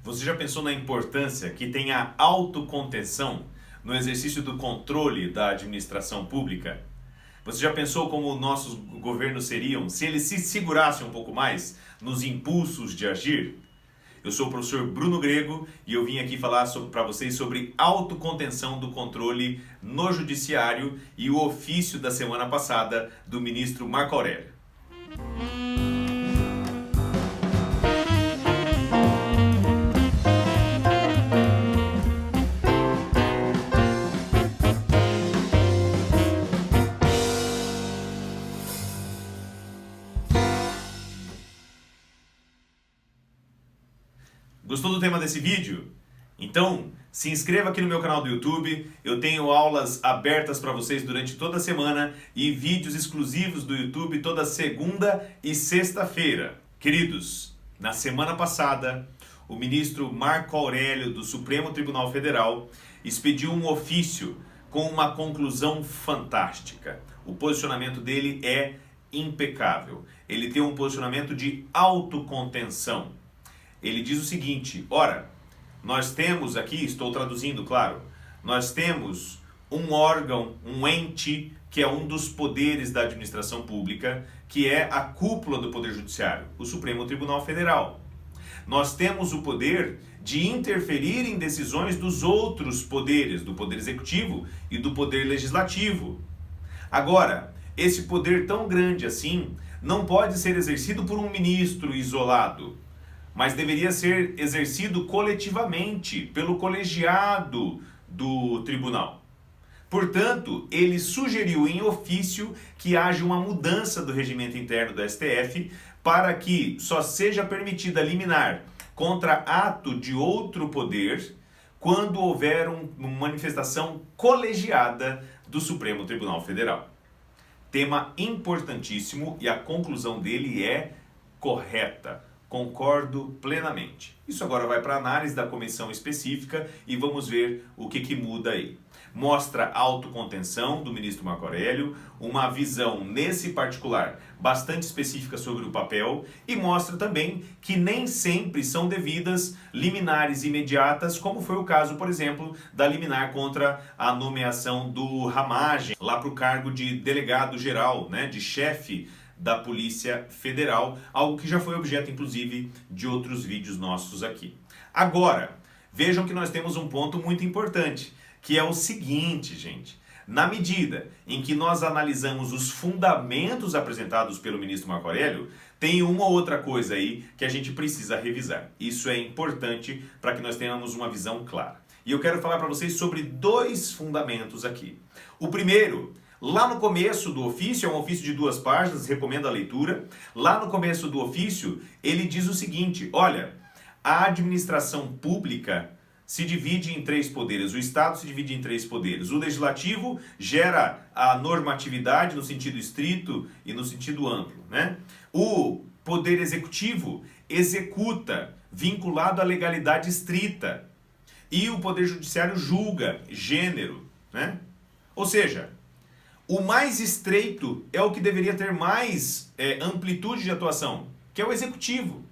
Você já pensou na importância que tem a autocontenção no exercício do controle da administração pública? Você já pensou como nossos governos seriam se eles se segurassem um pouco mais nos impulsos de agir? Eu sou o professor Bruno Grego e eu vim aqui falar para vocês sobre autocontenção do controle no judiciário e o ofício da semana passada do ministro Marco Aurélio. Gostou do tema desse vídeo? Então, se inscreva aqui no meu canal do YouTube. Eu tenho aulas abertas para vocês durante toda a semana e vídeos exclusivos do YouTube toda segunda e sexta-feira. Queridos, na semana passada, o ministro Marco Aurélio do Supremo Tribunal Federal expediu um ofício com uma conclusão fantástica. O posicionamento dele é impecável. Ele tem um posicionamento de autocontenção. Ele diz o seguinte: ora, nós temos aqui, estou traduzindo, claro, nós temos um órgão, um ente, que é um dos poderes da administração pública, que é a cúpula do Poder Judiciário, o Supremo Tribunal Federal. Nós temos o poder de interferir em decisões dos outros poderes, do Poder Executivo e do Poder Legislativo. Agora, esse poder tão grande assim não pode ser exercido por um ministro isolado, mas deveria ser exercido coletivamente, pelo colegiado do tribunal. Portanto, ele sugeriu em ofício que haja uma mudança do regimento interno do STF para que só seja permitida liminar contra ato de outro poder quando houver uma manifestação colegiada do Supremo Tribunal Federal. Tema importantíssimo e a conclusão dele é correta. Concordo plenamente. Isso agora vai para a análise da comissão específica e vamos ver o que muda aí. Mostra a autocontenção do ministro Marco Aurélio, uma visão nesse particular bastante específica sobre o papel e mostra também que nem sempre são devidas liminares imediatas, como foi o caso, por exemplo, da liminar contra a nomeação do Ramagem lá para o cargo de delegado geral, de chefe da Polícia Federal, algo que já foi objeto, inclusive, de outros vídeos nossos aqui. Agora, vejam que nós temos um ponto muito importante, que é o seguinte, gente. Na medida em que nós analisamos os fundamentos apresentados pelo ministro Marco Aurélio, tem uma ou outra coisa aí que a gente precisa revisar. Isso é importante para que nós tenhamos uma visão clara. E eu quero falar para vocês sobre dois fundamentos aqui. O primeiro, lá no começo do ofício, é um ofício de 2 páginas, recomendo a leitura. Lá no começo do ofício, ele diz o seguinte: olha, a administração pública se divide em 3 poderes, o Estado se divide em 3 poderes. O Legislativo gera a normatividade no sentido estrito e no sentido amplo, O Poder Executivo executa, vinculado à legalidade estrita. E o Poder Judiciário julga, gênero, Ou seja, o mais estreito é o que deveria ter mais amplitude de atuação, que é o executivo.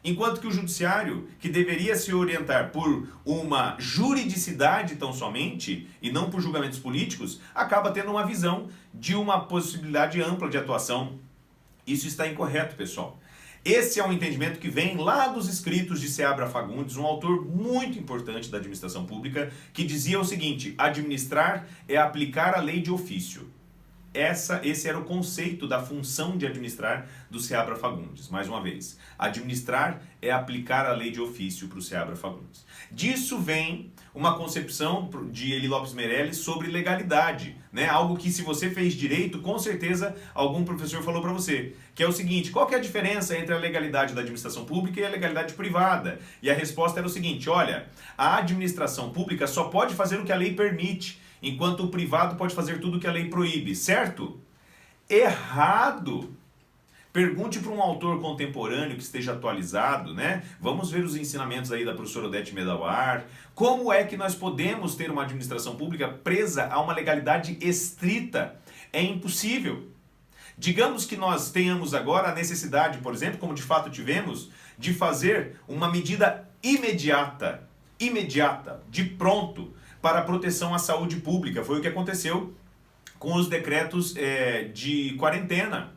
Enquanto que o judiciário, que deveria se orientar por uma juridicidade tão somente, e não por julgamentos políticos, acaba tendo uma visão de uma possibilidade ampla de atuação. Isso está incorreto, pessoal. Esse é um entendimento que vem lá dos escritos de Seabra Fagundes, um autor muito importante da administração pública, que dizia o seguinte: administrar é aplicar a lei de ofício. Esse era o conceito da função de administrar do Seabra Fagundes. Mais uma vez, administrar é aplicar a lei de ofício para o Seabra Fagundes. Disso vem uma concepção de Eli Lopes Meirelles sobre legalidade, Algo que, se você fez direito, com certeza algum professor falou para você, que é o seguinte: qual que é a diferença entre a legalidade da administração pública e a legalidade privada? E a resposta era o seguinte: olha, a administração pública só pode fazer o que a lei permite, enquanto o privado pode fazer tudo o que a lei proíbe, certo? Errado! Pergunte para um autor contemporâneo que esteja atualizado, Vamos ver os ensinamentos aí da professora Odete Medawar. Como é que nós podemos ter uma administração pública presa a uma legalidade estrita? É impossível. Digamos que nós tenhamos agora a necessidade, por exemplo, como de fato tivemos, de fazer uma medida imediata, de pronto, para a proteção à saúde pública. Foi o que aconteceu com os decretos de quarentena.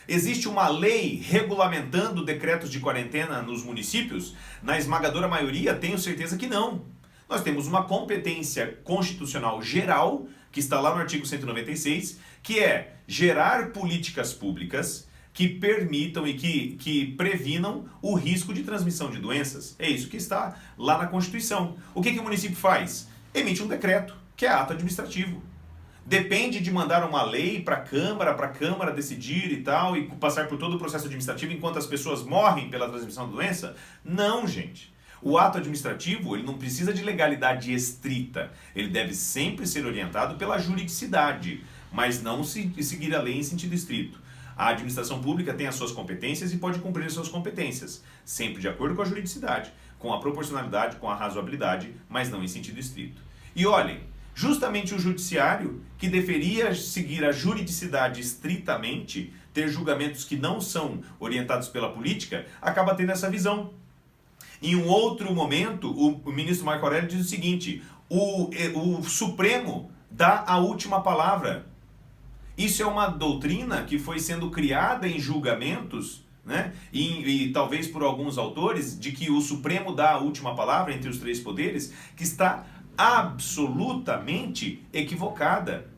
Existe uma lei regulamentando decretos de quarentena nos municípios? Na esmagadora maioria, tenho certeza que não. Nós temos uma competência constitucional geral, que está lá no artigo 196, que é gerar políticas públicas que permitam e que previnam o risco de transmissão de doenças. É isso que está lá na Constituição. O que o município faz? Emite um decreto, que é ato administrativo. Depende de mandar uma lei para a Câmara decidir e tal, e passar por todo o processo administrativo enquanto as pessoas morrem pela transmissão da doença? Não, gente. O ato administrativo, ele não precisa de legalidade estrita. Ele deve sempre ser orientado pela juridicidade, mas não seguir a lei em sentido estrito. A administração pública tem as suas competências e pode cumprir as suas competências, sempre de acordo com a juridicidade, com a proporcionalidade, com a razoabilidade, mas não em sentido estrito. E olhem, justamente o judiciário, que deveria seguir a juridicidade estritamente, ter julgamentos que não são orientados pela política, acaba tendo essa visão. Em um outro momento, o ministro Marco Aurélio diz o seguinte: o Supremo dá a última palavra. Isso é uma doutrina que foi sendo criada em julgamentos, né? E talvez por alguns autores, de que o Supremo dá a última palavra entre os três poderes, que está absolutamente equivocada,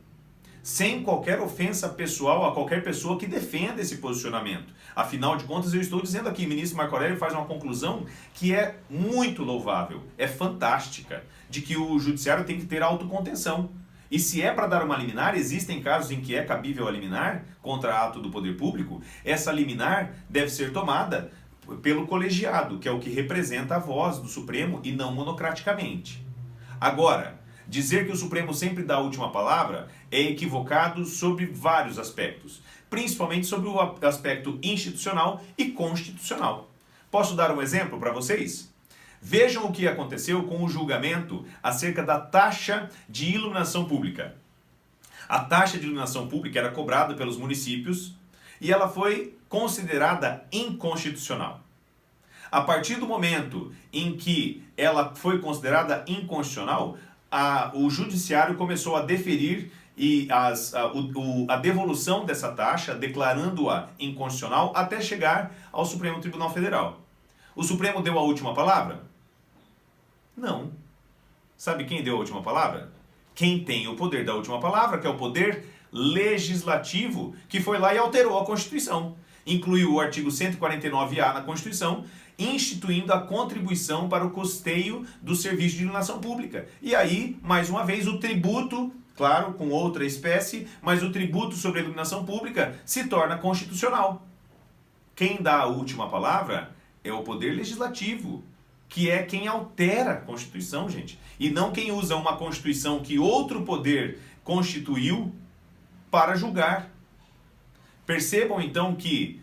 sem qualquer ofensa pessoal a qualquer pessoa que defenda esse posicionamento. Afinal de contas, eu estou dizendo aqui, o ministro Marco Aurélio faz uma conclusão que é muito louvável, é fantástica, de que o judiciário tem que ter autocontenção. E se é para dar uma liminar, existem casos em que é cabível a liminar contra ato do poder público, essa liminar deve ser tomada pelo colegiado, que é o que representa a voz do Supremo e não monocraticamente. Agora, dizer que o Supremo sempre dá a última palavra é equivocado sobre vários aspectos, principalmente sobre o aspecto institucional e constitucional. Posso dar um exemplo para vocês? Vejam o que aconteceu com o julgamento acerca da taxa de iluminação pública. A taxa de iluminação pública era cobrada pelos municípios e ela foi considerada inconstitucional. A partir do momento em que ela foi considerada inconstitucional, o judiciário começou a deferir a devolução dessa taxa, declarando-a inconstitucional, até chegar ao Supremo Tribunal Federal. O Supremo deu a última palavra? Não. Sabe quem deu a última palavra? Quem tem o poder da última palavra, que é o poder legislativo, que foi lá e alterou a Constituição. Incluiu o artigo 149A na Constituição, instituindo a contribuição para o custeio do serviço de iluminação pública. E aí, mais uma vez, o tributo, claro, com outra espécie, mas o tributo sobre a iluminação pública se torna constitucional. Quem dá a última palavra é o poder legislativo, que é quem altera a Constituição, gente, e não quem usa uma Constituição que outro poder constituiu para julgar. Percebam então que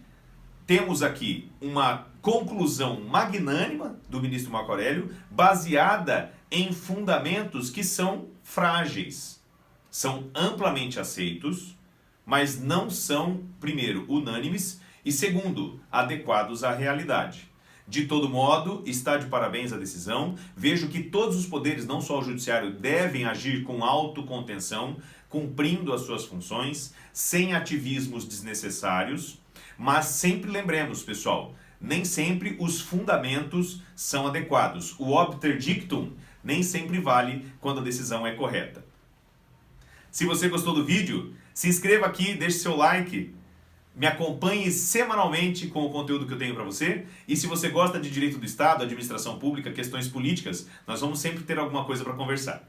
temos aqui uma conclusão magnânima do ministro Marco Aurélio, baseada em fundamentos que são frágeis, são amplamente aceitos, mas não são, primeiro, unânimes e, segundo, adequados à realidade. De todo modo, está de parabéns a decisão. Vejo que todos os poderes, não só o judiciário, devem agir com autocontenção, cumprindo as suas funções, sem ativismos desnecessários, mas sempre lembremos, pessoal, nem sempre os fundamentos são adequados. O obter dictum nem sempre vale quando a decisão é correta. Se você gostou do vídeo, se inscreva aqui, deixe seu like, me acompanhe semanalmente com o conteúdo que eu tenho para você. E se você gosta de direito do Estado, administração pública, questões políticas, nós vamos sempre ter alguma coisa para conversar.